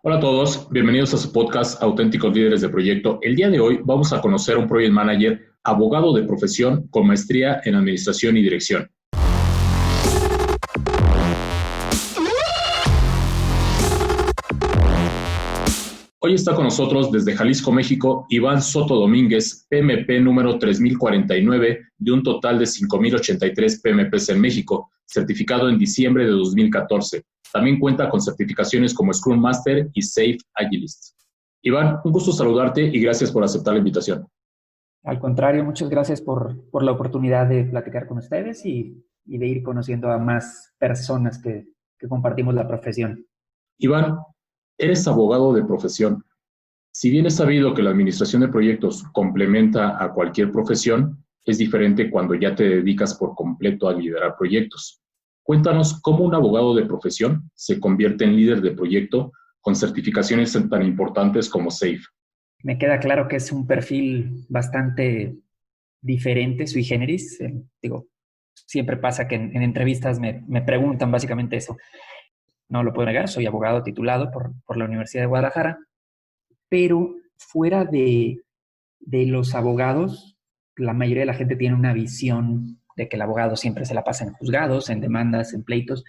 Hola a todos, bienvenidos a su podcast Auténticos Líderes de Proyecto. El día de hoy vamos a conocer a un Project Manager, abogado de profesión con maestría en Administración y Dirección. Hoy está con nosotros desde Jalisco, México, Iván Soto Domínguez, PMP número 3049, de un total de 5,083 PMPs en México, certificado en diciembre de 2014. También cuenta con certificaciones como Scrum Master y Safe Agilist. Iván, un gusto saludarte y gracias por aceptar la invitación. Al contrario, muchas gracias por la oportunidad de platicar con ustedes y de ir conociendo a más personas que compartimos la profesión. Iván, eres abogado de profesión. Si bien es sabido que la administración de proyectos complementa a cualquier profesión, es diferente cuando ya te dedicas por completo a liderar proyectos. Cuéntanos cómo un abogado de profesión se convierte en líder de proyecto con certificaciones tan importantes como SAFE. Me queda claro que es un perfil bastante diferente, sui generis. Siempre pasa que en entrevistas me preguntan básicamente eso. No lo puedo negar, soy abogado titulado por la Universidad de Guadalajara, pero fuera de los abogados, la mayoría de la gente tiene una visión de que el abogado siempre se la pasa en juzgados, en demandas, en pleitos,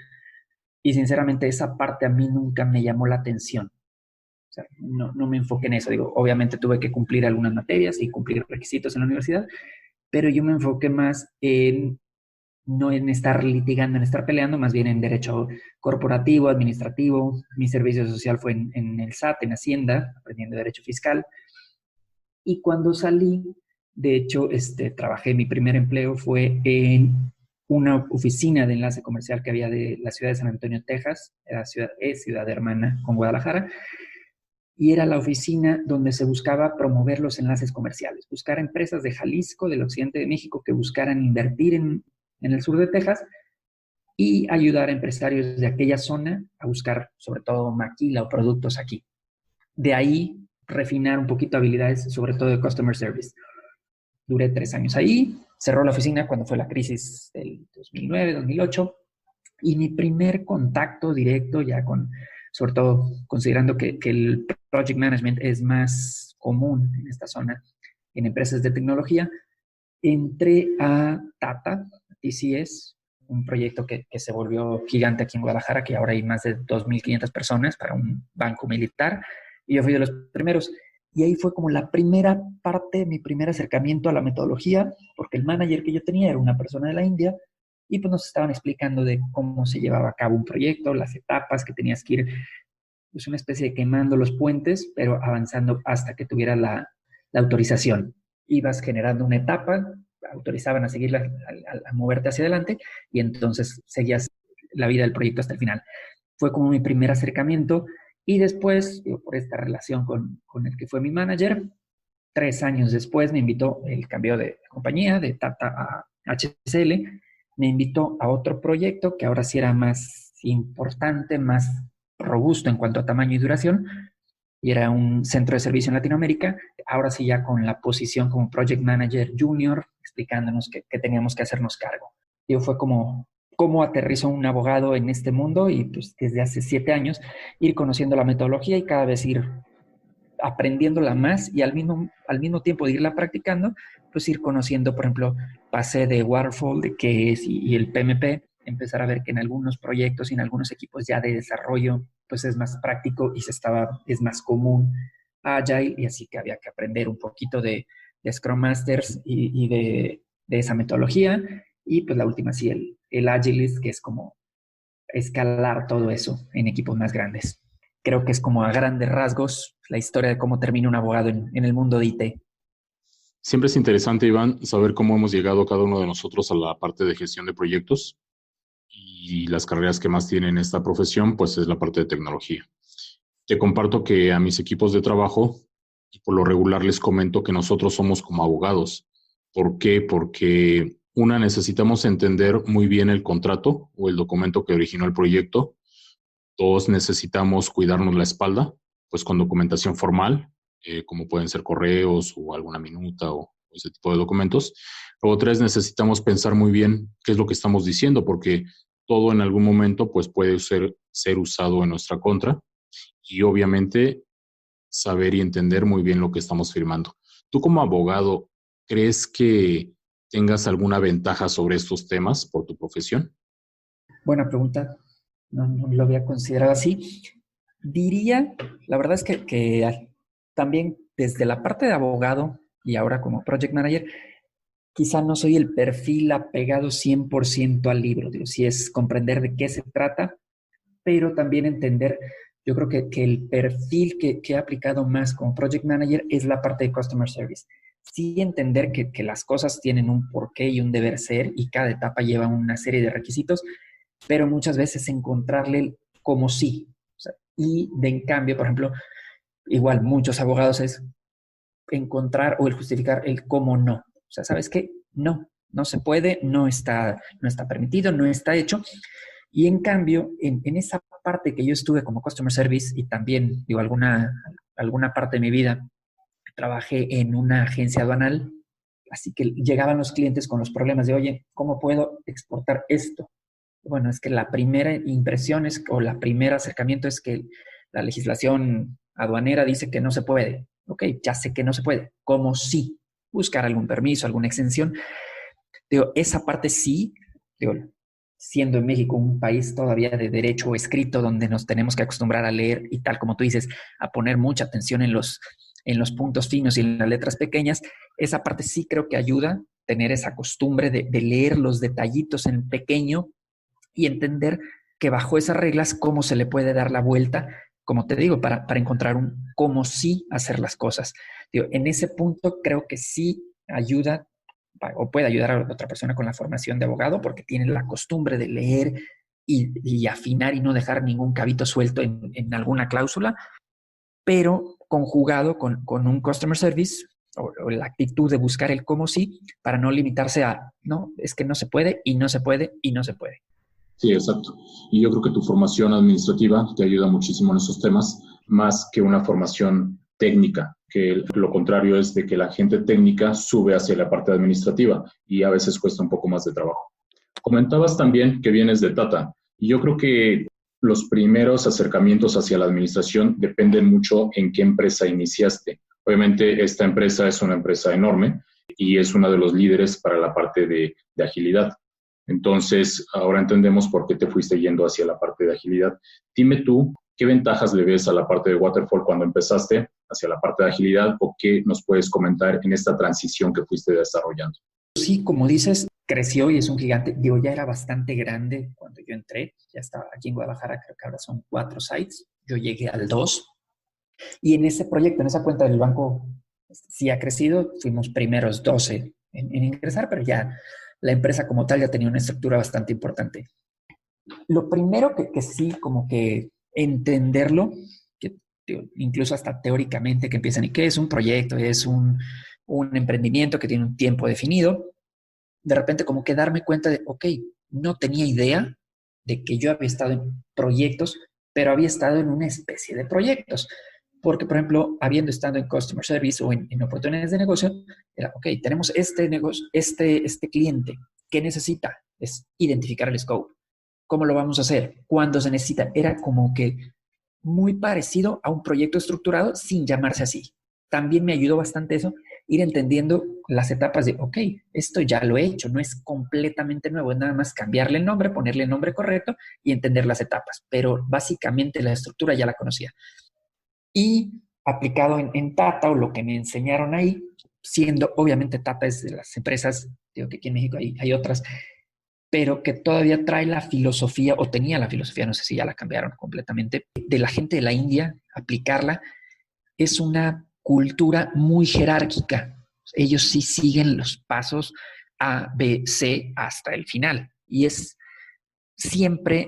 y sinceramente esa parte a mí nunca me llamó la atención. O sea, no me enfoqué en eso. Obviamente tuve que cumplir algunas materias y cumplir requisitos en la universidad, pero yo me enfoqué más no en estar litigando, en estar peleando, más bien en derecho corporativo, administrativo. Mi servicio social fue en el SAT, en Hacienda, aprendiendo derecho fiscal. Y cuando salí, de hecho, trabajé, mi primer empleo fue en una oficina de enlace comercial que había de la ciudad de San Antonio, Texas, ciudad hermana con Guadalajara, y era la oficina donde se buscaba promover los enlaces comerciales, buscar empresas de Jalisco, del occidente de México, que buscaran invertir en el sur de Texas y ayudar a empresarios de aquella zona a buscar sobre todo maquila o productos aquí. De ahí refinar un poquito habilidades, sobre todo de customer service. Duré 3 años ahí, cerró la oficina cuando fue la crisis del 2009, 2008, y mi primer contacto directo ya sobre todo considerando que el project management es más común en esta zona, en empresas de tecnología, entré a Tata, TCS, un proyecto que se volvió gigante aquí en Guadalajara, que ahora hay más de 2,500 personas para un banco militar, y yo fui de los primeros. Y ahí fue como la primera parte, mi primer acercamiento a la metodología, porque el manager que yo tenía era una persona de la India, y pues nos estaban explicando de cómo se llevaba a cabo un proyecto, las etapas que tenías que ir, pues una especie de quemando los puentes, pero avanzando hasta que tuviera la autorización. Ibas generando una etapa, autorizaban a seguirla, a moverte hacia adelante, y entonces seguías la vida del proyecto hasta el final. Fue como mi primer acercamiento, y después, por esta relación con el que fue mi manager, 3 años después me invitó, el cambio de compañía, de Tata a HCL, me invitó a otro proyecto que ahora sí era más importante, más robusto en cuanto a tamaño y duración, y era un centro de servicio en Latinoamérica, ahora sí ya con la posición como Project Manager Junior, explicándonos que teníamos que hacernos cargo. Fue como cómo aterrizó un abogado en este mundo, y pues desde hace 7 años ir conociendo la metodología y cada vez ir aprendiéndola más, y al mismo tiempo de irla practicando, pues ir conociendo, por ejemplo, pasé de Waterfall, de qué es, y el PMP, empezar a ver que en algunos proyectos y en algunos equipos ya de desarrollo, pues es más práctico y es más común Agile, y así que había que aprender un poquito de Scrum Masters y de esa metodología, y pues la última sí, el Agilist, que es como escalar todo eso en equipos más grandes. Creo que es como a grandes rasgos la historia de cómo termina un abogado en el mundo de IT. Siempre es interesante, Iván, saber cómo hemos llegado cada uno de nosotros a la parte de gestión de proyectos, y las carreras que más tienen esta profesión, pues es la parte de tecnología. Te comparto que a mis equipos de trabajo, por lo regular les comento que nosotros somos como abogados. ¿Por qué? Porque necesitamos entender muy bien el contrato o el documento que originó el proyecto. 2, necesitamos cuidarnos la espalda, pues con documentación formal, como pueden ser correos o alguna minuta o ese tipo de documentos. Luego 3, necesitamos pensar muy bien qué es lo que estamos diciendo, porque todo en algún momento pues puede ser usado en nuestra contra. y obviamente saber y entender muy bien lo que estamos firmando. Tú como abogado, ¿crees que tengas alguna ventaja sobre estos temas por tu profesión? Buena pregunta. No lo había considerado así. Diría, la verdad es que también desde la parte de abogado y ahora como project manager, quizá no soy el perfil apegado 100% al libro. Digo, si es comprender de qué se trata, pero también entender, yo creo que el perfil que he aplicado más como project manager es la parte de customer service. Sí entender que las cosas tienen un porqué y un deber ser y cada etapa lleva una serie de requisitos, pero muchas veces encontrarle el como sí. O sea, y de en cambio, por ejemplo, igual muchos abogados es encontrar o el justificar el cómo no. O sea, ¿sabes qué? No se puede, no está permitido, no está hecho. Y en cambio, en esa parte que yo estuve como customer service y también, digo, alguna parte de mi vida, trabajé en una agencia aduanal, así que llegaban los clientes con los problemas de, oye, ¿cómo puedo exportar esto? Bueno, es que la primera impresión es, o la primer acercamiento es que la legislación aduanera dice que no se puede. Ok, ya sé que no se puede. ¿Cómo sí? Buscar algún permiso, alguna exención. Digo, esa parte sí, digo, siendo en México un país todavía de derecho escrito donde nos tenemos que acostumbrar a leer y tal como tú dices, a poner mucha atención en los puntos finos y en las letras pequeñas, esa parte sí creo que ayuda tener esa costumbre de leer los detallitos en pequeño y entender que bajo esas reglas cómo se le puede dar la vuelta, como te digo, para encontrar un cómo sí hacer las cosas. Digo, en ese punto creo que sí ayuda o puede ayudar a otra persona con la formación de abogado porque tiene la costumbre de leer y afinar y no dejar ningún cabito suelto en alguna cláusula, pero conjugado con un customer service o la actitud de buscar el cómo sí para no limitarse a, no, es que no se puede y no se puede y no se puede. Sí, exacto. Y yo creo que tu formación administrativa te ayuda muchísimo en esos temas, más que una formación técnica, que lo contrario es de que la gente técnica sube hacia la parte administrativa y a veces cuesta un poco más de trabajo. Comentabas también que vienes de Tata, y yo creo que los primeros acercamientos hacia la administración dependen mucho en qué empresa iniciaste. Obviamente, esta empresa es una empresa enorme y es uno de los líderes para la parte de agilidad. Entonces, ahora entendemos por qué te fuiste yendo hacia la parte de agilidad. Dime tú, ¿qué ventajas le ves a la parte de Waterfall cuando empezaste hacia la parte de agilidad o qué nos puedes comentar en esta transición que fuiste desarrollando? Sí, como dices, creció y es un gigante. Digo, ya era bastante grande cuando yo entré. Ya estaba aquí en Guadalajara, creo que ahora son 4 sites. Yo llegué al 2. Y en ese proyecto, en esa cuenta del banco, sí ha crecido. Fuimos primeros 12 en ingresar, pero ya la empresa como tal ya tenía una estructura bastante importante. Lo primero que sí, como que entenderlo, que incluso hasta teóricamente que empiezan, ¿y qué es un proyecto? Es un emprendimiento que tiene un tiempo definido. De repente como que darme cuenta de, ok, no tenía idea de que yo había estado en proyectos, pero había estado en una especie de proyectos. Porque, por ejemplo, habiendo estado en customer service o en oportunidades de negocio, era, ok, tenemos este negocio, este cliente, ¿qué necesita? Es identificar el scope. ¿Cómo lo vamos a hacer? ¿Cuándo se necesita? Era como que muy parecido a un proyecto estructurado sin llamarse así. También me ayudó bastante eso, ir entendiendo las etapas de, ok, esto ya lo he hecho, no es completamente nuevo, es nada más cambiarle el nombre, ponerle el nombre correcto y entender las etapas, pero básicamente la estructura ya la conocía. Y aplicado en Tata o lo que me enseñaron ahí, siendo obviamente Tata es de las empresas, digo que aquí en México hay otras, pero que todavía trae la filosofía, o tenía la filosofía, no sé si ya la cambiaron completamente, de la gente de la India, aplicarla, es una cultura muy jerárquica. Ellos sí siguen los pasos A, B, C hasta el final. Y es siempre,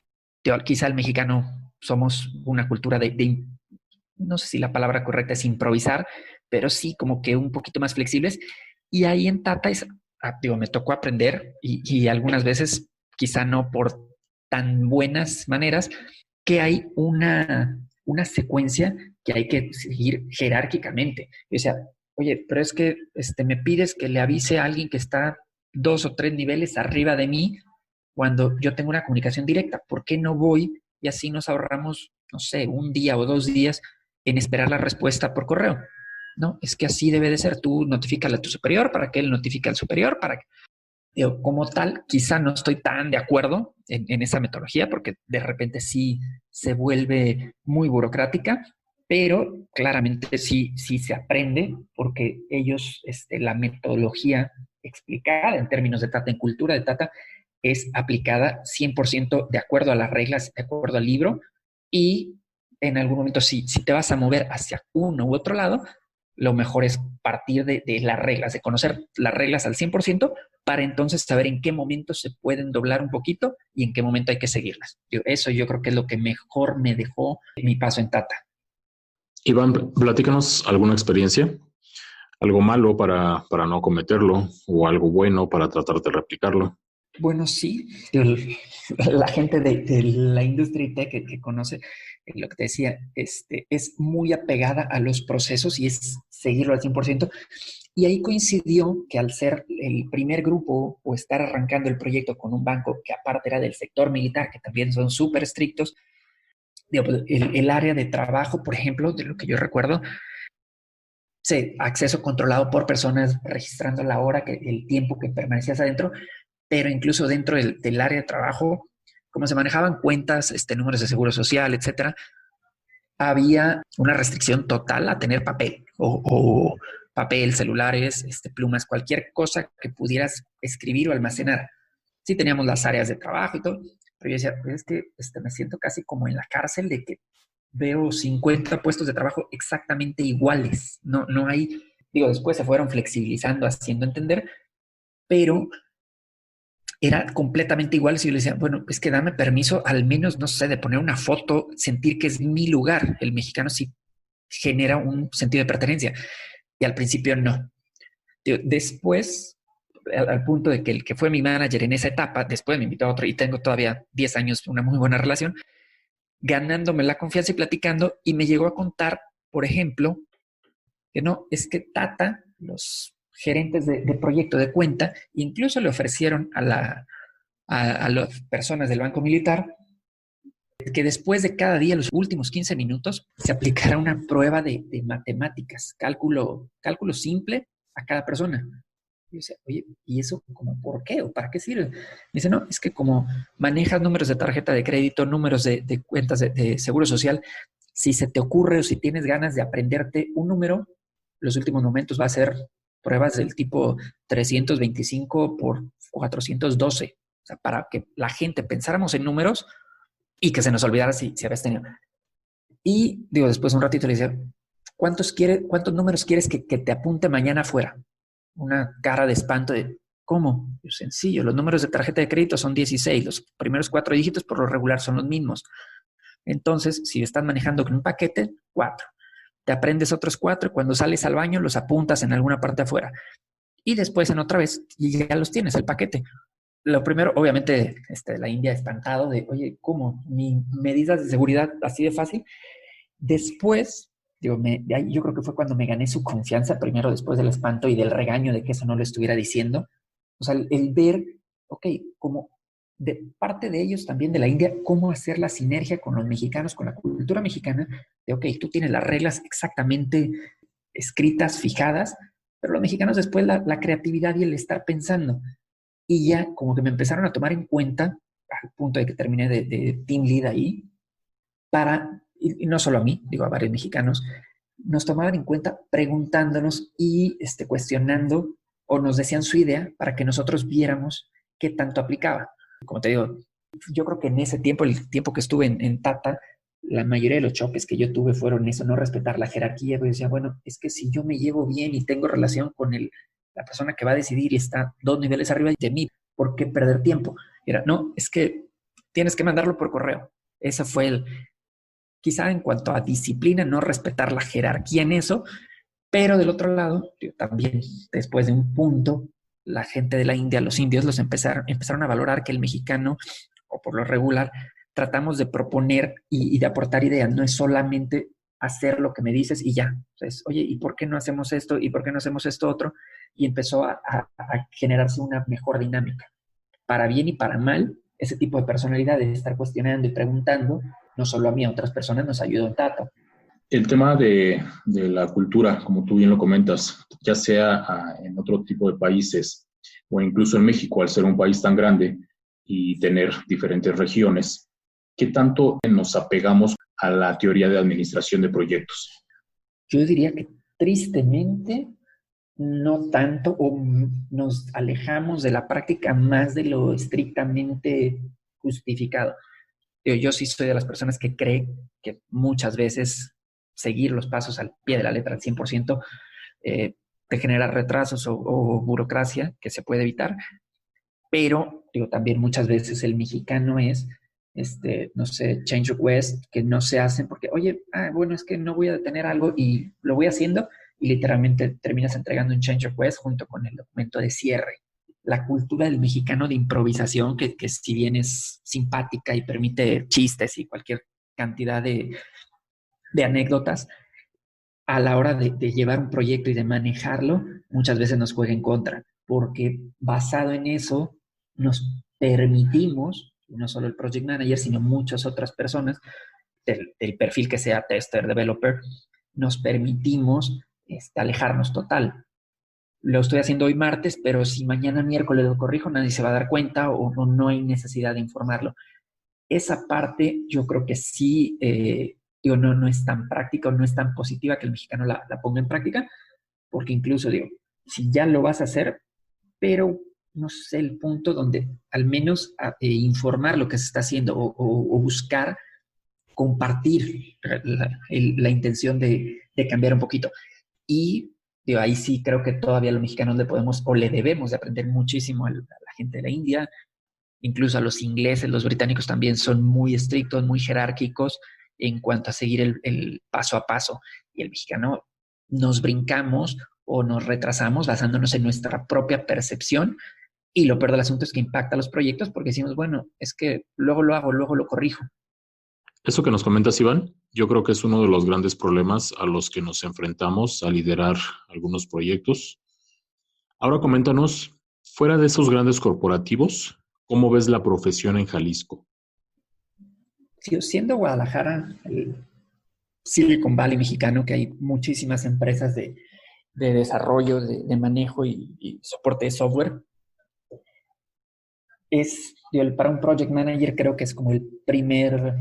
quizá el mexicano somos una cultura no sé si la palabra correcta es improvisar, pero sí como que un poquito más flexibles. Y ahí en Tata me tocó aprender y algunas veces, quizá no por tan buenas maneras, que hay una secuencia que hay que seguir jerárquicamente. O sea, oye, pero es que me pides que le avise a alguien que está 2 o 3 niveles arriba de mí cuando yo tengo una comunicación directa. ¿Por qué no voy y así nos ahorramos, no sé, un día o 2 días en esperar la respuesta por correo. No, es que así debe de ser. Tú notifícale a tu superior para que él notifique al superior para que... Digo, como tal, quizá no estoy tan de acuerdo en esa metodología porque de repente sí se vuelve muy burocrática, pero claramente sí se aprende porque ellos, la metodología explicada en términos de Tata, en cultura de Tata, es aplicada 100% de acuerdo a las reglas, de acuerdo al libro, y en algún momento si te vas a mover hacia uno u otro lado, lo mejor es partir de las reglas, de conocer las reglas al 100% para entonces saber en qué momento se pueden doblar un poquito y en qué momento hay que seguirlas. Eso yo creo que es lo que mejor me dejó mi paso en Tata. Iván, platícanos alguna experiencia, algo malo para no cometerlo o algo bueno para tratar de replicarlo. Bueno, sí, la gente de la industria tech que conoce lo que te decía, es muy apegada a los procesos y es seguirlo al 100%. Y ahí coincidió que al ser el primer grupo o estar arrancando el proyecto con un banco que aparte era del sector militar, que también son súper estrictos, el área de trabajo, por ejemplo, de lo que yo recuerdo, acceso controlado por personas registrando la hora, el tiempo que permanecías adentro, pero incluso dentro del área de trabajo, como se manejaban cuentas, números de seguro social, etcétera, había una restricción total a tener papel o papel, celulares, plumas, cualquier cosa que pudieras escribir o almacenar. Sí teníamos las áreas de trabajo y todo, pero yo decía, pues es que me siento casi como en la cárcel de que veo 50 puestos de trabajo exactamente iguales. No hay, digo, después se fueron flexibilizando, haciendo entender, pero era completamente igual si yo le decía, bueno, es que dame permiso al menos, no sé, de poner una foto, sentir que es mi lugar. El mexicano sí genera un sentido de pertenencia y al principio no. Después, al punto de que el que fue mi manager en esa etapa, después me invitó a otro y tengo todavía 10 años, una muy buena relación, ganándome la confianza y platicando, y me llegó a contar, por ejemplo, que no, es que Tata, los gerentes de proyecto de cuenta, incluso le ofrecieron a las personas del Banco Militar que después de cada día, los últimos 15 minutos, se aplicara una prueba de matemáticas, cálculo simple a cada persona. Y yo decía, oye, ¿y eso como por qué o para qué sirve? Me dice, no, es que como manejas números de tarjeta de crédito, números de cuentas de seguro social, si se te ocurre o si tienes ganas de aprenderte un número, los últimos momentos va a ser pruebas del tipo 325 por 412. O sea, para que la gente pensáramos en números y que se nos olvidara si habías tenido. Y digo, después un ratito le decía, ¿cuántos números quieres que te apunte mañana afuera? Una cara de espanto de, ¿cómo? Sencillo, los números de tarjeta de crédito son 16, los primeros 4 dígitos por lo regular son los mismos. Entonces, si estás manejando con un paquete, 4. Te aprendes otros 4 y cuando sales al baño los apuntas en alguna parte afuera. Y después en otra vez y ya los tienes, el paquete. Lo primero, obviamente, la India espantado de, oye, ¿cómo? ¿Ni medidas de seguridad así de fácil? Después, digo, yo creo que fue cuando me gané su confianza, primero después del espanto y del regaño de que eso no lo estuviera diciendo. O sea, el ver, ok, como de parte de ellos también de la India, cómo hacer la sinergia con los mexicanos, con la cultura mexicana, de, ok, tú tienes las reglas exactamente escritas, fijadas, pero los mexicanos después la creatividad y el estar pensando. Y ya como que me empezaron a tomar en cuenta, al punto de que terminé de team lead ahí, y no solo a mí, digo a varios mexicanos, nos tomaban en cuenta preguntándonos y cuestionando o nos decían su idea para que nosotros viéramos qué tanto aplicaba. Como te digo, yo creo que en ese tiempo, el tiempo que estuve en Tata, la mayoría de los choques que yo tuve fueron eso, no respetar la jerarquía. Yo decía, bueno, es que si yo me llevo bien y tengo relación con la persona que va a decidir y está 2 niveles arriba de mí, ¿por qué perder tiempo? Y era, no, es que tienes que mandarlo por correo. Ese fue quizá en cuanto a disciplina, no respetar la jerarquía en eso, pero del otro lado, también después de un punto, la gente de la India, los indios, empezaron a valorar que el mexicano, o por lo regular, tratamos de proponer y de aportar ideas, no es solamente hacer lo que me dices y ya. Entonces, oye, ¿y por qué no hacemos esto? ¿Y por qué no hacemos esto otro? Y empezó a generarse una mejor dinámica. Para bien y para mal, ese tipo de personalidad de estar cuestionando y preguntando, no solo a mí, a otras personas nos ayudó tanto. El tema de la cultura, como tú bien lo comentas, ya sea en otro tipo de países o incluso en México, al ser un país tan grande y tener diferentes regiones, ¿qué tanto nos apegamos a la teoría de administración de proyectos? Yo diría que tristemente no tanto, o nos alejamos de la práctica más de lo estrictamente justificado. Yo sí soy de las personas que cree que muchas veces seguir los pasos al pie de la letra al 100% te genera retrasos o burocracia que se puede evitar, pero digo, también muchas veces el mexicano es, no sé, change request que no se hacen porque, oye, bueno, es que no voy a detener algo y lo voy haciendo y literalmente terminas entregando un change request junto con el documento de cierre. La cultura del mexicano de improvisación, que si bien es simpática y permite chistes y cualquier cantidad de anécdotas, a la hora de llevar un proyecto y de manejarlo, muchas veces nos juega en contra, porque basado en eso nos permitimos, no solo el project manager, sino muchas otras personas del perfil que sea tester, developer, nos permitimos alejarnos total. Lo estoy haciendo hoy martes, pero si mañana miércoles lo corrijo, nadie se va a dar cuenta o no hay necesidad de informarlo. Esa parte yo creo que sí, digo, no es tan práctica o no es tan positiva que el mexicano la ponga en práctica, porque incluso digo, si ya lo vas a hacer, pero no sé el punto donde al menos informar lo que se está haciendo o buscar compartir la intención de cambiar un poquito. Y digo, ahí sí creo que todavía los mexicanos le podemos o le debemos de aprender muchísimo a la gente de la India, incluso a los ingleses, los británicos también son muy estrictos, muy jerárquicos en cuanto a seguir el paso a paso. Y el mexicano nos brincamos o nos retrasamos basándonos en nuestra propia percepción. Y lo peor del asunto es que impacta los proyectos porque decimos, bueno, es que luego lo hago, luego lo corrijo. Eso que nos comentas, Iván, yo creo que es uno de los grandes problemas a los que nos enfrentamos a liderar algunos proyectos. Ahora coméntanos, fuera de esos grandes corporativos, ¿cómo ves la profesión en Jalisco? Sí, siendo Guadalajara el Silicon Valley mexicano, que hay muchísimas empresas de desarrollo, de manejo y soporte de software, para un project manager creo que es como el primer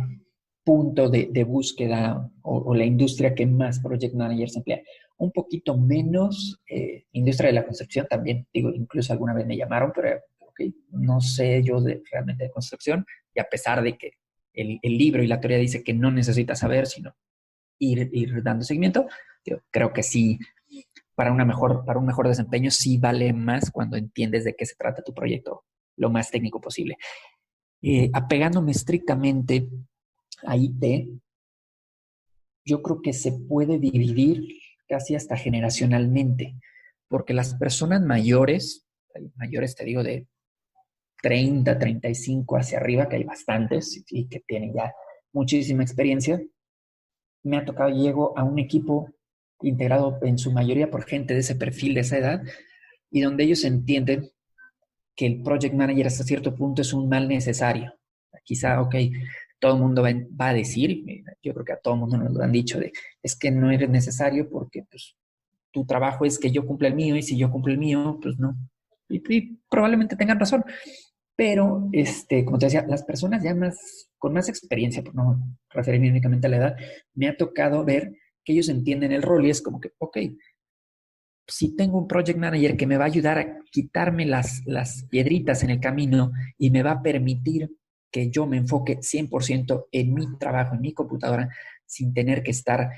punto de búsqueda o la industria que más project managers emplea. Un poquito menos industria de la construcción también, digo, incluso alguna vez me llamaron, pero okay, no sé yo realmente de construcción, y a pesar de que el libro y la teoría dice que no necesitas saber, sino ir dando seguimiento, yo creo que sí, para un mejor desempeño sí vale más cuando entiendes de qué se trata tu proyecto lo más técnico posible. Apegándome estrictamente a IT, yo creo que se puede dividir casi hasta generacionalmente, porque las personas mayores te digo de 30, 35 hacia arriba, que hay bastantes y que tienen ya muchísima experiencia, me ha tocado, llego a un equipo integrado en su mayoría por gente de ese perfil, de esa edad, y donde ellos entienden que el project manager hasta cierto punto es un mal necesario. Quizá, ok, todo el mundo va a decir, yo creo que a todo el mundo nos lo han dicho, es que no eres necesario porque pues, tu trabajo es que yo cumpla el mío y si yo cumplo el mío, pues no. Y probablemente tengan razón. Pero, como te decía, las personas ya con más experiencia, por no referirme únicamente a la edad, me ha tocado ver que ellos entienden el rol y es como que, ok, si tengo un project manager que me va a ayudar a quitarme las piedritas en el camino y me va a permitir que yo me enfoque 100% en mi trabajo, en mi computadora, sin tener que estar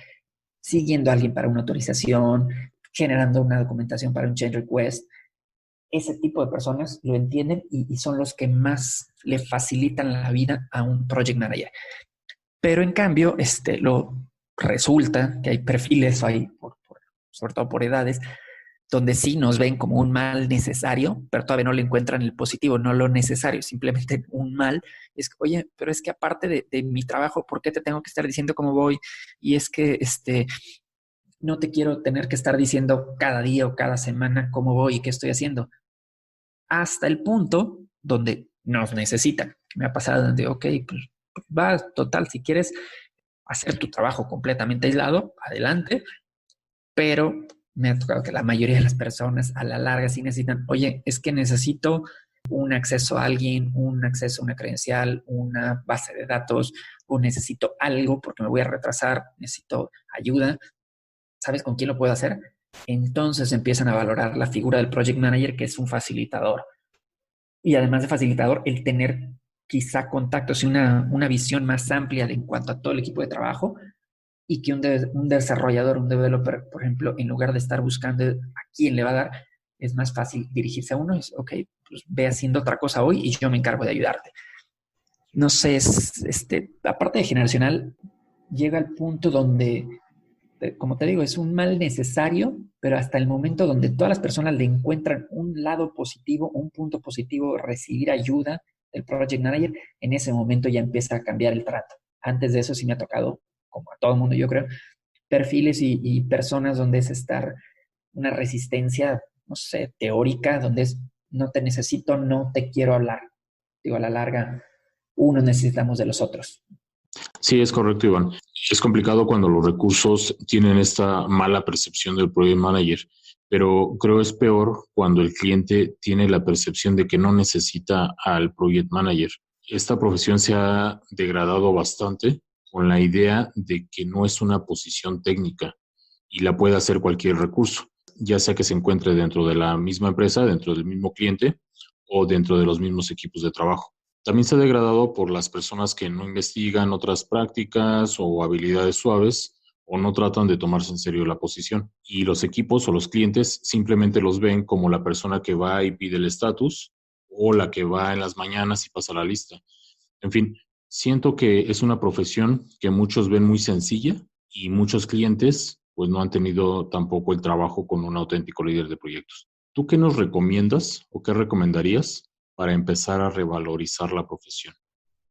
siguiendo a alguien para una autorización, generando una documentación para un change request. Ese tipo de personas lo entienden y son los que más le facilitan la vida a un project manager. Pero en cambio, resulta que hay perfiles, sobre todo por edades, donde sí nos ven como un mal necesario, pero todavía no le encuentran el positivo, no lo necesario, simplemente un mal. Es, oye, pero es que aparte de mi trabajo, ¿por qué te tengo que estar diciendo cómo voy? Y es que no te quiero tener que estar diciendo cada día o cada semana cómo voy y qué estoy haciendo. Hasta el punto donde nos necesitan. Me ha pasado de, ok, pues va, total, si quieres hacer tu trabajo completamente aislado, adelante, pero me ha tocado que la mayoría de las personas a la larga sí necesitan, oye, es que necesito un acceso a alguien, un acceso a una credencial, una base de datos, o necesito algo porque me voy a retrasar, necesito ayuda. ¿Sabes con quién lo puedo hacer? Entonces empiezan a valorar la figura del project manager, que es un facilitador. Y además de facilitador, el tener quizá contactos y una visión más amplia en cuanto a todo el equipo de trabajo, y que un desarrollador, un developer, por ejemplo, en lugar de estar buscando a quién le va a dar, es más fácil dirigirse a uno y es, ok, pues ve haciendo otra cosa hoy y yo me encargo de ayudarte. No sé, aparte de generacional, llega al punto donde, como te digo, es un mal necesario, pero hasta el momento donde todas las personas le encuentran un lado positivo, un punto positivo, recibir ayuda del project manager, en ese momento ya empieza a cambiar el trato. Antes de eso sí me ha tocado, como a todo el mundo yo creo, perfiles y personas donde es estar una resistencia, no sé, teórica, donde es no te necesito, no te quiero hablar. Digo, a la larga, unos necesitamos de los otros. Sí, es correcto, Iván. Es complicado cuando los recursos tienen esta mala percepción del project manager, pero creo es peor cuando el cliente tiene la percepción de que no necesita al project manager. Esta profesión se ha degradado bastante con la idea de que no es una posición técnica y la puede hacer cualquier recurso, ya sea que se encuentre dentro de la misma empresa, dentro del mismo cliente o dentro de los mismos equipos de trabajo. También se ha degradado por las personas que no investigan otras prácticas o habilidades suaves o no tratan de tomarse en serio la posición. Y los equipos o los clientes simplemente los ven como la persona que va y pide el estatus o la que va en las mañanas y pasa la lista. En fin, siento que es una profesión que muchos ven muy sencilla y muchos clientes pues no han tenido tampoco el trabajo con un auténtico líder de proyectos. ¿Tú qué nos recomiendas o qué recomendarías para empezar a revalorizar la profesión?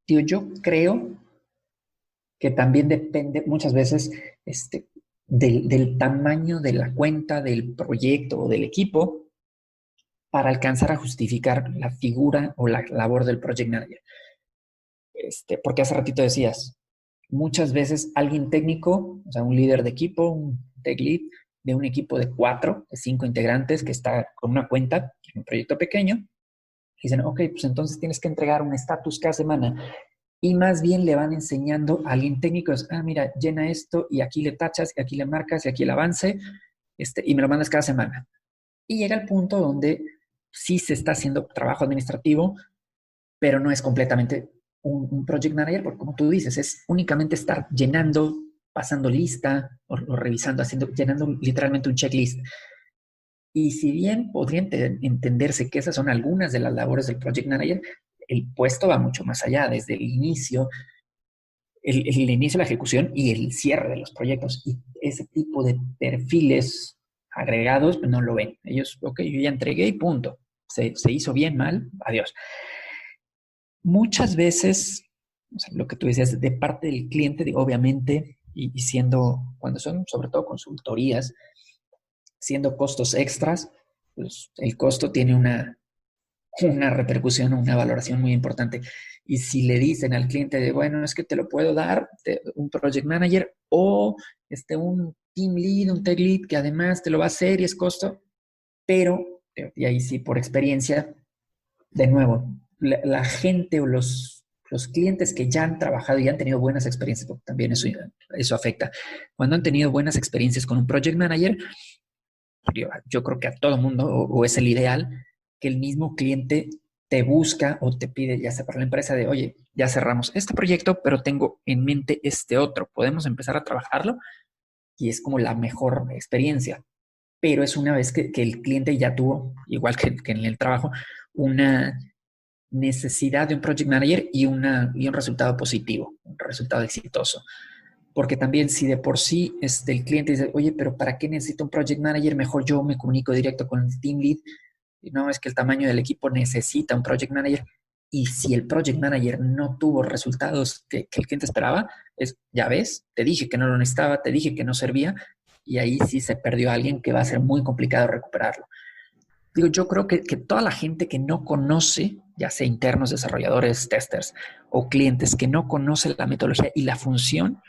Tío, yo creo que también depende muchas veces del tamaño de la cuenta, del proyecto o del equipo para alcanzar a justificar la figura o la labor del project manager. Porque hace ratito decías, muchas veces alguien técnico, o sea, un líder de equipo, un tech lead, de un equipo de 4, de 5 integrantes que está con una cuenta en un proyecto pequeño, dicen, ok, pues entonces tienes que entregar un estatus cada semana. Y más bien le van enseñando a alguien técnico, mira, llena esto y aquí le tachas y aquí le marcas y aquí el avance, y me lo mandas cada semana. Y llega el punto donde sí se está haciendo trabajo administrativo, pero no es completamente un project manager, porque como tú dices, es únicamente estar llenando, pasando lista o revisando, llenando literalmente un checklist. Y si bien podría entenderse que esas son algunas de las labores del project manager, el puesto va mucho más allá, desde el inicio, el inicio de la ejecución y el cierre de los proyectos. Y ese tipo de perfiles agregados no lo ven. Ellos, ok, yo ya entregué y punto. Se hizo bien, mal, adiós. Muchas veces, o sea, lo que tú decías, de parte del cliente, obviamente, y siendo, cuando son sobre todo consultorías, siendo costos extras, pues el costo tiene una repercusión, una valoración muy importante. Y si le dicen al cliente de, bueno, es que te lo puedo dar un project manager o un team lead, un tech lead que además te lo va a hacer y es costo, pero, y ahí sí por experiencia, de nuevo, la gente o los clientes que ya han trabajado y han tenido buenas experiencias, porque también eso afecta. Cuando han tenido buenas experiencias con un project manager, yo creo que a todo mundo, o es el ideal, que el mismo cliente te busca o te pide, ya sea para la empresa, de, oye, ya cerramos este proyecto, pero tengo en mente este otro, ¿podemos empezar a trabajarlo? Y es como la mejor experiencia. Pero es una vez que el cliente ya tuvo, igual que en el trabajo, una necesidad de un project manager y un resultado positivo, un resultado exitoso. Porque también si de por sí el cliente dice, oye, pero ¿para qué necesito un project manager? Mejor yo me comunico directo con el team lead. Y no, es que el tamaño del equipo necesita un project manager. Y si el project manager no tuvo resultados que el cliente esperaba, ya ves, te dije que no lo necesitaba, te dije que no servía, y ahí sí se perdió a alguien que va a ser muy complicado recuperarlo. Digo, yo creo que toda la gente que no conoce ya sea internos, desarrolladores, testers o clientes que no conocen la metodología y la función,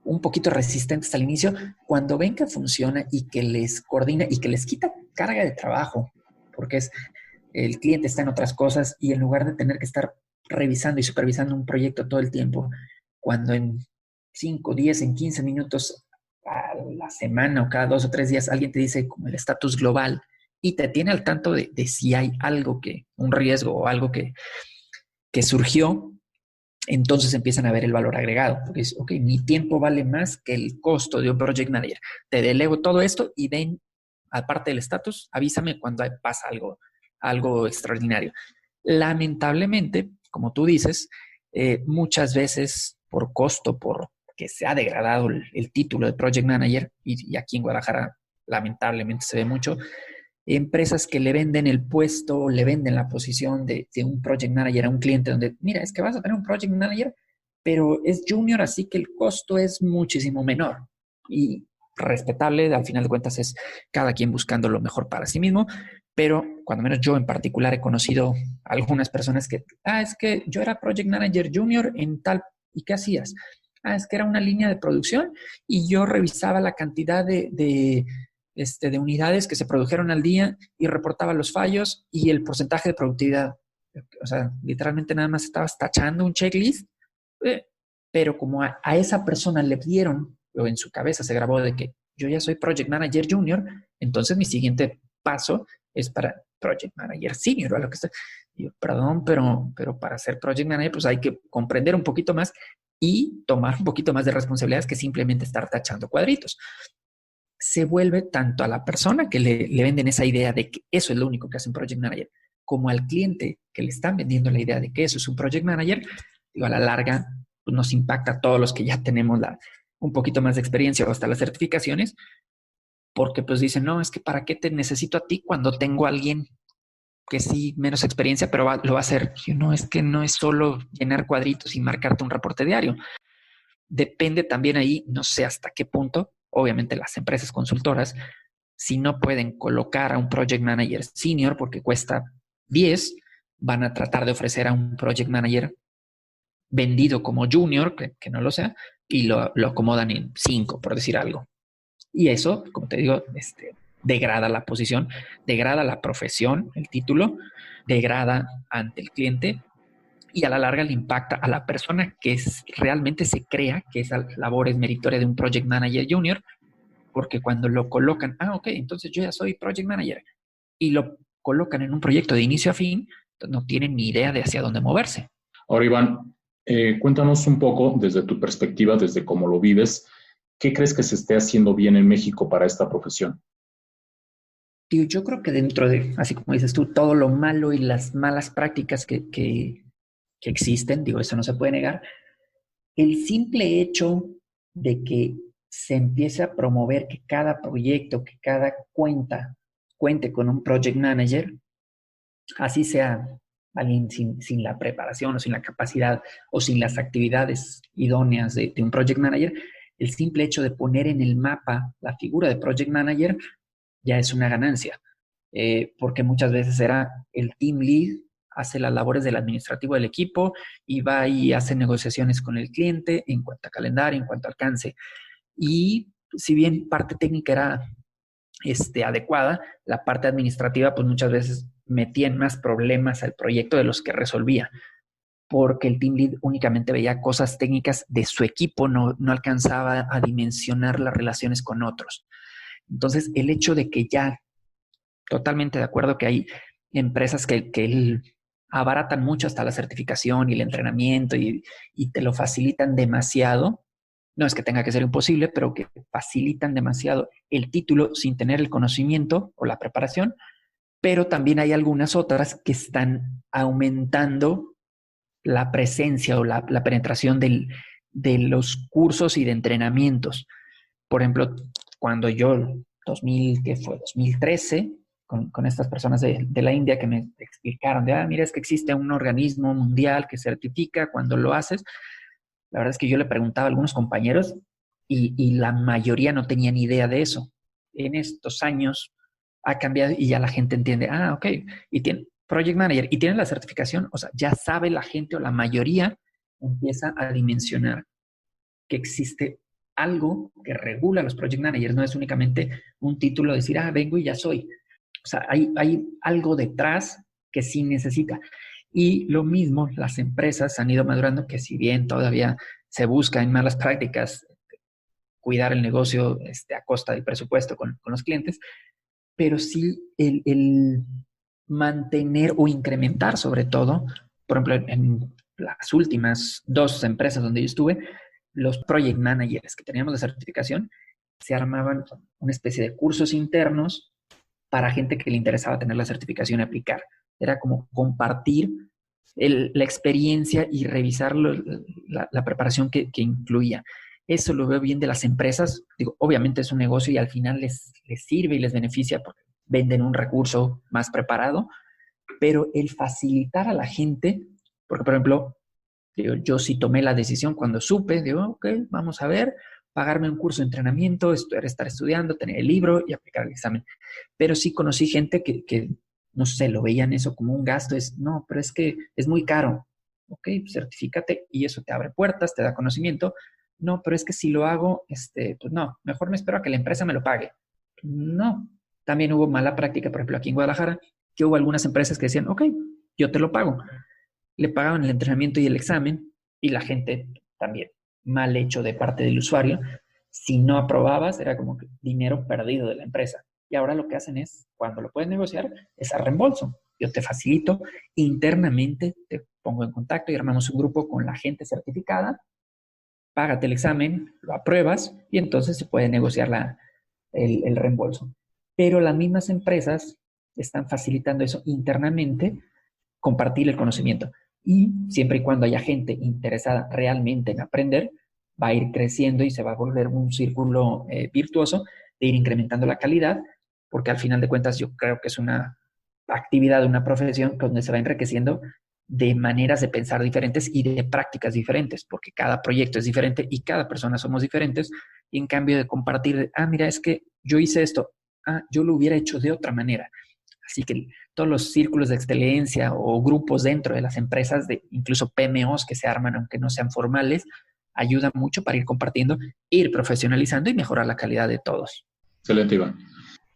un poquito resistentes al inicio, cuando ven que funciona y que les coordina y que les quita carga de trabajo, porque el cliente está en otras cosas y en lugar de tener que estar revisando y supervisando un proyecto todo el tiempo, cuando en 5, 10, en 15 minutos a la semana o cada 2 o 3 días alguien te dice como el estatus global y te tiene al tanto de si hay algo un riesgo o algo que surgió, entonces empiezan a ver el valor agregado. Porque es, ok, mi tiempo vale más que el costo de un project manager. Te delego todo esto y ven, aparte del estatus, avísame cuando pasa algo extraordinario. Lamentablemente, como tú dices, muchas veces por costo, por que se ha degradado el título de project manager, y aquí en Guadalajara lamentablemente se ve mucho, empresas que le venden el puesto, le venden la posición de un project manager a un cliente donde, mira, es que vas a tener un project manager, pero es junior, así que el costo es muchísimo menor. Y respetable, al final de cuentas es cada quien buscando lo mejor para sí mismo, pero cuando menos yo en particular he conocido algunas personas que, es que yo era project manager junior en tal, ¿y qué hacías? Es que era una línea de producción y yo revisaba la cantidad de unidades que se produjeron al día y reportaba los fallos y el porcentaje de productividad. O sea, literalmente nada más estabas tachando un checklist, pero como a esa persona le dieron, o en su cabeza se grabó de que yo ya soy Project Manager Junior, entonces mi siguiente paso es para Project Manager Senior o a lo que sea. Yo, perdón, pero para ser Project Manager pues hay que comprender un poquito más y tomar un poquito más de responsabilidades que simplemente estar tachando cuadritos. Se vuelve tanto a la persona que le venden esa idea de que eso es lo único que hace un project manager, como al cliente que le están vendiendo la idea de que eso es un project manager. Digo, a la larga pues nos impacta a todos los que ya tenemos un poquito más de experiencia o hasta las certificaciones, porque pues dicen, no, es que ¿para qué te necesito a ti cuando tengo a alguien que sí, menos experiencia, pero lo va a hacer? Y no, es que no es solo llenar cuadritos y marcarte un reporte diario. Depende también ahí, no sé hasta qué punto, obviamente las empresas consultoras, si no pueden colocar a un project manager senior porque cuesta 10, van a tratar de ofrecer a un project manager vendido como junior, que no lo sea, y lo acomodan en 5, por decir algo. Y eso, como te digo, degrada la posición, degrada la profesión, el título, degrada ante el cliente y a la larga le impacta a la persona que realmente se crea que esa labor es meritoria de un project manager junior, porque cuando lo colocan, ok, entonces yo ya soy project manager, y lo colocan en un proyecto de inicio a fin, no tienen ni idea de hacia dónde moverse. Ahora, Iván, cuéntanos un poco desde tu perspectiva, desde cómo lo vives, ¿qué crees que se esté haciendo bien en México para esta profesión? Tío, yo creo que dentro de, así como dices tú, todo lo malo y las malas prácticas que existen, digo, eso no se puede negar, el simple hecho de que se empiece a promover que cada proyecto, que cada cuente con un project manager, así sea alguien sin la preparación o sin la capacidad o sin las actividades idóneas de un project manager, el simple hecho de poner en el mapa la figura de project manager ya es una ganancia, porque muchas veces era el team lead, hace las labores del administrativo del equipo y va y hace negociaciones con el cliente en cuanto a calendario, en cuanto a alcance. Y si bien parte técnica era adecuada, la parte administrativa pues muchas veces metía en más problemas al proyecto de los que resolvía, porque el team lead únicamente veía cosas técnicas de su equipo, no alcanzaba a dimensionar las relaciones con otros. Entonces, el hecho de que ya, totalmente de acuerdo que hay empresas que abaratan mucho hasta la certificación y el entrenamiento y te lo facilitan demasiado. No es que tenga que ser imposible, pero que facilitan demasiado el título sin tener el conocimiento o la preparación, pero también hay algunas otras que están aumentando la presencia o la penetración de los cursos y de entrenamientos. Por ejemplo, cuando yo, ¿qué fue? 2013, con estas personas de la India que me explicaron de, mira, es que existe un organismo mundial que certifica cuando lo haces. La verdad es que yo le preguntaba a algunos compañeros y la mayoría no tenían idea de eso. En estos años ha cambiado y ya la gente entiende, ok, y Project Manager y tienes la certificación, o sea, ya sabe la gente o la mayoría empieza a dimensionar que existe algo que regula a los Project Managers, no es únicamente un título de decir, vengo y ya soy. O sea, hay algo detrás que sí necesita. Y lo mismo, las empresas han ido madurando, que si bien todavía se busca en malas prácticas cuidar el negocio a costa del presupuesto con los clientes, pero sí el mantener o incrementar sobre todo, por ejemplo, en las últimas 2 empresas donde yo estuve, los project managers que teníamos de certificación se armaban una especie de cursos internos para gente que le interesaba tener la certificación y aplicar. Era como compartir la experiencia y revisar la preparación que incluía. Eso lo veo bien de las empresas. Digo, obviamente es un negocio y al final les sirve y les beneficia porque venden un recurso más preparado, pero el facilitar a la gente, porque por ejemplo, yo sí tomé la decisión cuando supe, digo, ok, vamos a ver, pagarme un curso de entrenamiento, estar estudiando, tener el libro y aplicar el examen. Pero sí conocí gente que no sé, lo veían eso como un gasto, no, pero es que es muy caro. Ok, certifícate y eso te abre puertas, te da conocimiento. No, pero es que si lo hago, pues no, mejor me espero a que la empresa me lo pague. No, también hubo mala práctica, por ejemplo, aquí en Guadalajara, que hubo algunas empresas que decían, ok, yo te lo pago. Le pagaban el entrenamiento y el examen y la gente también, mal hecho de parte del usuario. Si no aprobabas, era como que dinero perdido de la empresa. Y ahora lo que hacen es, cuando lo puedes negociar, es a reembolso. Yo te facilito, internamente te pongo en contacto y armamos un grupo con la gente certificada, págate el examen, lo apruebas y entonces se puede negociar el reembolso. Pero las mismas empresas están facilitando eso internamente, compartir el conocimiento. Y siempre y cuando haya gente interesada realmente en aprender, va a ir creciendo y se va a volver un círculo virtuoso de ir incrementando la calidad, porque al final de cuentas yo creo que es una actividad, una profesión donde se va enriqueciendo de maneras de pensar diferentes y de prácticas diferentes, porque cada proyecto es diferente y cada persona somos diferentes. Y en cambio de compartir, mira, es que yo hice esto, yo lo hubiera hecho de otra manera. Así que todos los círculos de excelencia o grupos dentro de las empresas, incluso PMOs que se arman, aunque no sean formales, ayudan mucho para ir compartiendo, ir profesionalizando y mejorar la calidad de todos. Excelente, Iván.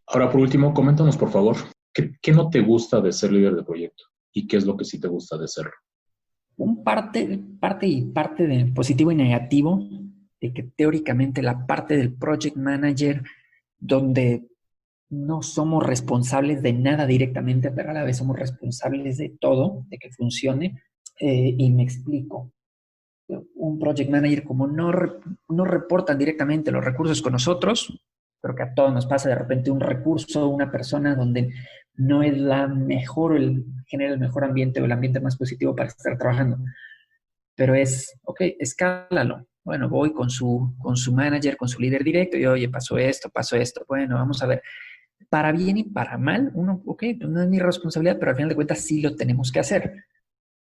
Ahora, por último, coméntanos, por favor, ¿qué no te gusta de ser líder de proyecto? ¿Y qué es lo que sí te gusta de serlo? Un parte de positivo y negativo, de que teóricamente la parte del project manager, donde no somos responsables de nada directamente, pero a la vez somos responsables de todo, de que funcione. Y me explico. Un project manager, como no reportan directamente los recursos con nosotros, creo que a todos nos pasa de repente un recurso, una persona donde no es la mejor, genera el mejor ambiente o el ambiente más positivo para estar trabajando. Pero ok, escálalo. Bueno, voy con su manager, con su líder directo y, oye, pasó esto. Bueno, vamos a ver. Para bien y para mal, ok, pues no es mi responsabilidad, pero al final de cuentas sí lo tenemos que hacer.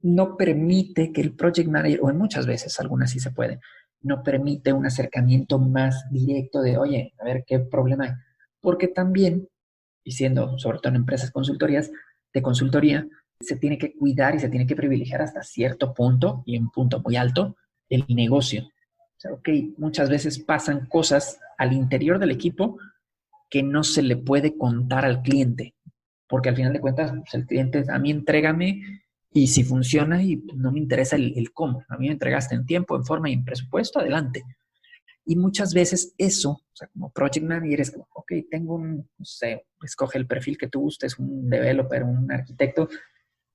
No permite que el project manager, o en muchas veces, algunas sí se puede, no permite un acercamiento más directo de, oye, a ver qué problema hay. Porque también, y siendo sobre todo en empresas de consultoría, se tiene que cuidar y se tiene que privilegiar hasta cierto punto, y un punto muy alto, el negocio. O sea, ok, muchas veces pasan cosas al interior del equipo que no se le puede contar al cliente, porque al final de cuentas, pues el cliente, a mí entrégame y si funciona y no me interesa el cómo, a mí me entregaste en tiempo, en forma y en presupuesto, adelante. Y muchas veces eso, o sea, como project manager es como, ok, tengo no sé, escoge el perfil que tú gustes, un developer, un arquitecto,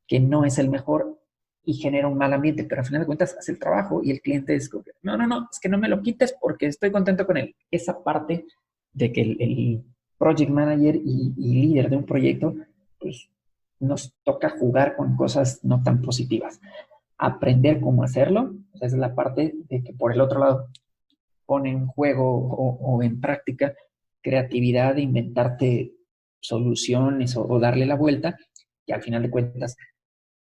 que no es el mejor y genera un mal ambiente, pero al final de cuentas hace el trabajo y el cliente es como, no, es que no me lo quites porque estoy contento con él. Esa parte de que el project manager y líder de un proyecto, pues nos toca jugar con cosas no tan positivas. Aprender cómo hacerlo, esa es la parte de que por el otro lado pone en juego o en práctica creatividad de inventarte soluciones o darle la vuelta, y al final de cuentas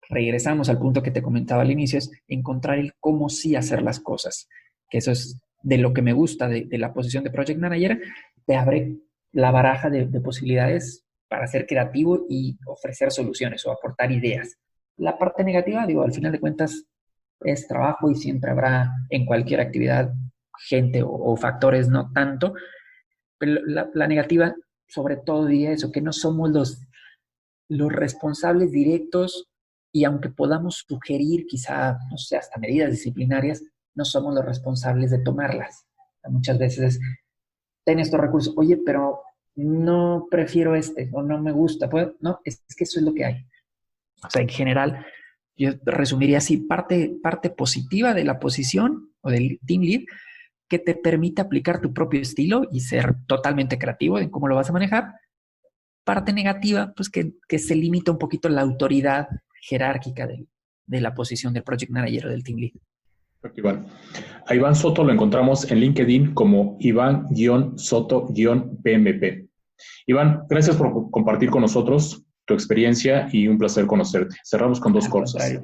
regresamos al punto que te comentaba al inicio, es encontrar el cómo sí hacer las cosas, que eso es de lo que me gusta de la posición de Project Manager, te abre la baraja de posibilidades para ser creativo y ofrecer soluciones o aportar ideas. La parte negativa, digo, al final de cuentas es trabajo y siempre habrá en cualquier actividad gente o factores no tanto, pero la negativa sobre todo diría eso, que no somos los responsables directos y aunque podamos sugerir quizá, no sé, hasta medidas disciplinarias, no somos los responsables de tomarlas. Muchas veces ten estos recursos, oye, pero no prefiero este o no me gusta. Pues, no, es que eso es lo que hay. O sea, en general, yo resumiría así, parte positiva de la posición o del team lead que te permite aplicar tu propio estilo y ser totalmente creativo en cómo lo vas a manejar. Parte negativa, pues que se limita un poquito la autoridad jerárquica de la posición del project manager o del team lead. Iván. A Iván Soto lo encontramos en LinkedIn como Iván-Soto-PMP. Iván, gracias por compartir con nosotros tu experiencia y un placer conocerte. Cerramos con dos cosas.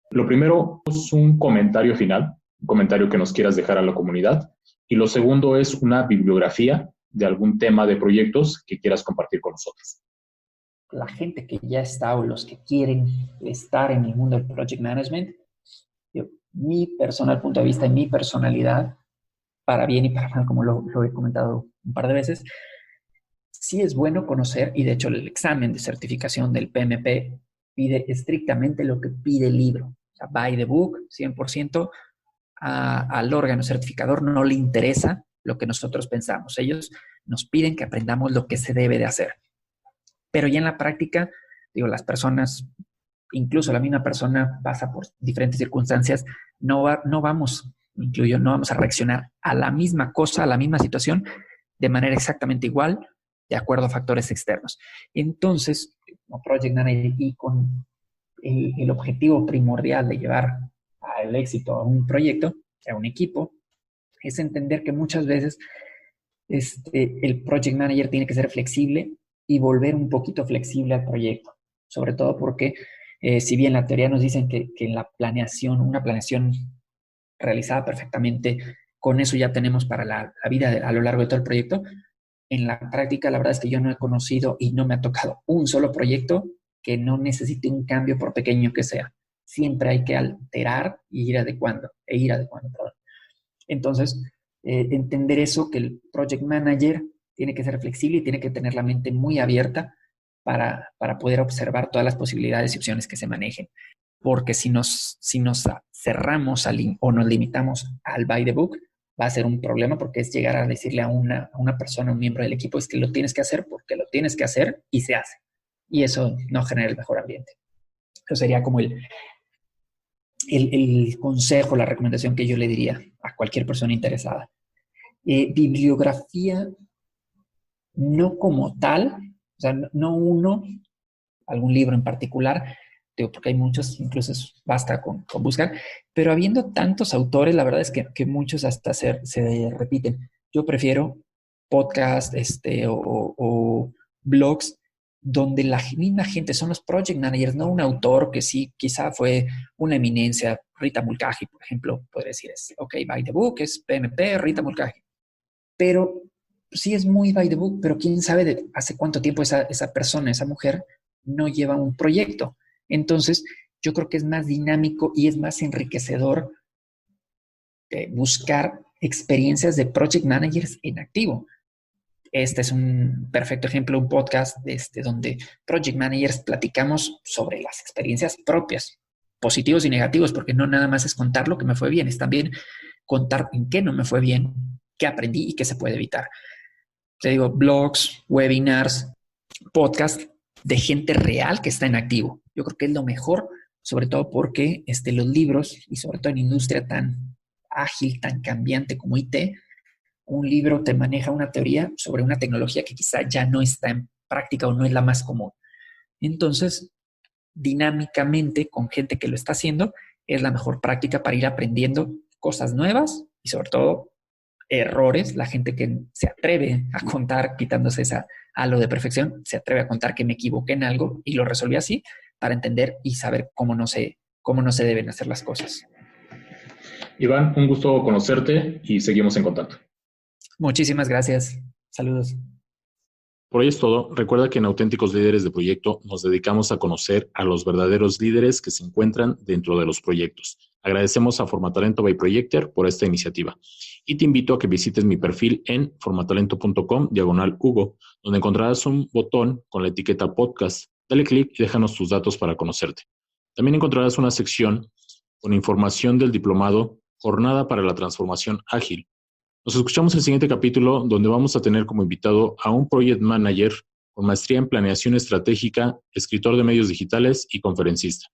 Lo primero es un comentario final, un comentario que nos quieras dejar a la comunidad. Y lo segundo es una bibliografía de algún tema de proyectos que quieras compartir con nosotros. La gente que ya está o los que quieren estar en el mundo del project management, mi personal punto de vista y mi personalidad, para bien y para mal, como lo he comentado un par de veces, sí es bueno conocer, y de hecho el examen de certificación del PMP pide estrictamente lo que pide el libro. O sea, by the book, 100%, al órgano certificador no le interesa lo que nosotros pensamos. Ellos nos piden que aprendamos lo que se debe de hacer. Pero ya en la práctica, digo, las personas, incluso la misma persona pasa por diferentes circunstancias, no vamos a reaccionar a la misma cosa, a la misma situación, de manera exactamente igual, de acuerdo a factores externos. Entonces, como Project Manager y con el objetivo primordial de llevar al éxito a un proyecto, a un equipo, es entender que muchas veces el Project Manager tiene que ser flexible y volver un poquito flexible al proyecto, sobre todo porque si bien la teoría nos dicen que en la planeación, una planeación realizada perfectamente, con eso ya tenemos para la vida a lo largo de todo el proyecto, en la práctica la verdad es que yo no he conocido y no me ha tocado un solo proyecto que no necesite un cambio por pequeño que sea. Siempre hay que alterar e ir adecuando. Perdón. Entonces, entender eso, que el project manager tiene que ser flexible y tiene que tener la mente muy abierta para poder observar todas las posibilidades y opciones que se manejen. Porque si nos cerramos o nos limitamos al by the book, va a ser un problema porque es llegar a decirle a una persona, a un miembro del equipo, es que lo tienes que hacer porque lo tienes que hacer y se hace. Y eso no genera el mejor ambiente. Eso sería como el consejo, la recomendación que yo le diría a cualquier persona interesada. Bibliografía, no como tal, o sea, no algún libro en particular, digo, porque hay muchos, incluso basta con buscar, pero habiendo tantos autores, la verdad es que muchos hasta se repiten. Yo prefiero podcast o blogs donde la misma gente son los project managers, no un autor que sí, quizá fue una eminencia. Rita Mulcahy, por ejemplo, podría decir, by the book, es PMP, Rita Mulcahy. Pero sí es muy by the book, pero quién sabe hace cuánto tiempo esa persona, esa mujer, no lleva un proyecto. Entonces, yo creo que es más dinámico y es más enriquecedor buscar experiencias de project managers en activo. Este es un perfecto ejemplo, un podcast donde project managers platicamos sobre las experiencias propias, positivos y negativos, porque no nada más es contar lo que me fue bien, es también contar en qué no me fue bien, qué aprendí y qué se puede evitar. Te digo, blogs, webinars, podcasts de gente real que está en activo. Yo creo que es lo mejor, sobre todo porque los libros, y sobre todo en industria tan ágil, tan cambiante como IT, un libro te maneja una teoría sobre una tecnología que quizá ya no está en práctica o no es la más común. Entonces, dinámicamente, con gente que lo está haciendo, es la mejor práctica para ir aprendiendo cosas nuevas y sobre todo errores. La gente que se atreve a contar, quitándose esa halo de perfección, se atreve a contar que me equivoqué en algo y lo resolví así para entender y saber cómo no se deben hacer las cosas. Iván, un gusto conocerte y seguimos en contacto. Muchísimas gracias. Saludos. Por hoy es todo. Recuerda que en Auténticos Líderes de Proyecto nos dedicamos a conocer a los verdaderos líderes que se encuentran dentro de los proyectos. Agradecemos a Formatalento by Projecter por esta iniciativa y te invito a que visites mi perfil en formatalento.com/Hugo, donde encontrarás un botón con la etiqueta podcast. Dale clic y déjanos tus datos para conocerte. También encontrarás una sección con información del diplomado Jornada para la Transformación Ágil. Nos escuchamos en el siguiente capítulo, donde vamos a tener como invitado a un project manager con maestría en planeación estratégica, escritor de medios digitales y conferencista.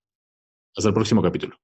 Hasta el próximo capítulo.